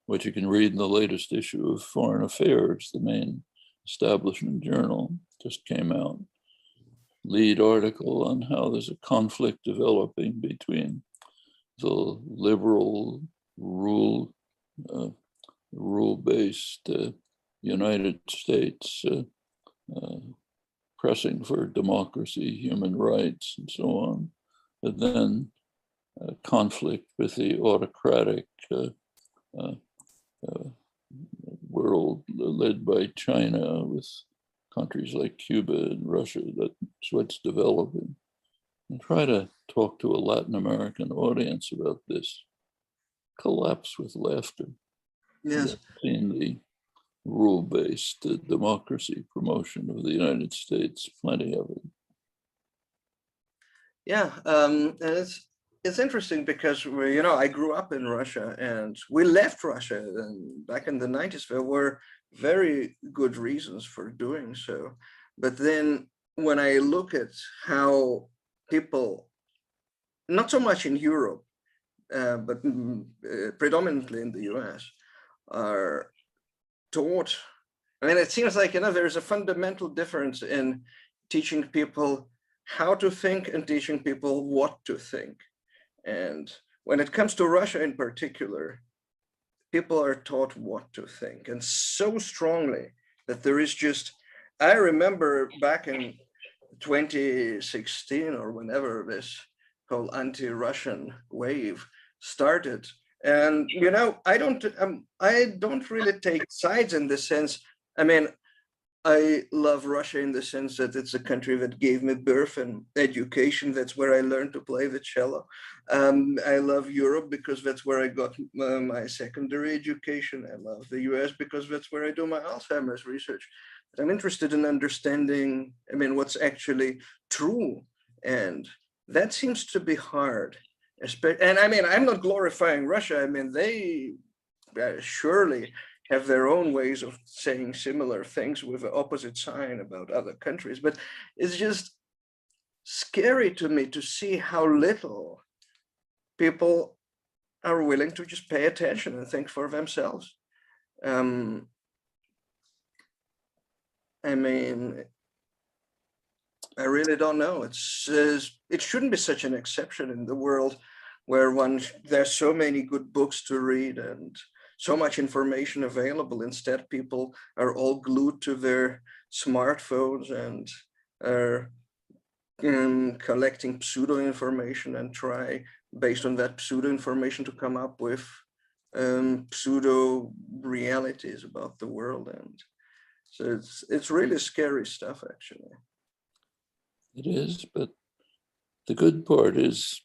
what you can read in the latest issue of Foreign Affairs, the main establishment journal, just came out. Lead article on how there's a conflict developing between the liberal rule-based United States pressing for democracy, human rights, and so on, and then conflict with the autocratic world led by China, with countries like Cuba and Russia. That's what's developing. And try to talk to a Latin American audience about this. Collapse with laughter. Yes. Seen the rule-based democracy promotion of the United States, plenty of it. Yeah, and it's interesting because I grew up in Russia, and we left Russia back in the 90s. There were very good reasons for doing so, but then when I look at how people, not so much in Europe, but predominantly in the US, are taught. I mean, it seems like, there's a fundamental difference in teaching people how to think and teaching people what to think. And when it comes to Russia in particular, people are taught what to think, and so strongly that there is just, I remember back in 2016 or whenever this whole anti-Russian wave started. And I don't really take sides in the sense. I mean, I love Russia in the sense that it's a country that gave me birth and education. That's where I learned to play the cello. I love Europe because that's where I got my secondary education. I love the US because that's where I do my Alzheimer's research. But I'm interested in understanding, what's actually true. And that seems to be hard. And I'm not glorifying Russia. They surely have their own ways of saying similar things with the opposite sign about other countries. But it's just scary to me to see how little people are willing to just pay attention and think for themselves. I really don't know. It shouldn't be such an exception in the world where there's so many good books to read and so much information available. Instead, people are all glued to their smartphones and are collecting pseudo information and try, based on that pseudo information, to come up with pseudo realities about the world. And so it's really scary stuff, actually. It is, but the good part is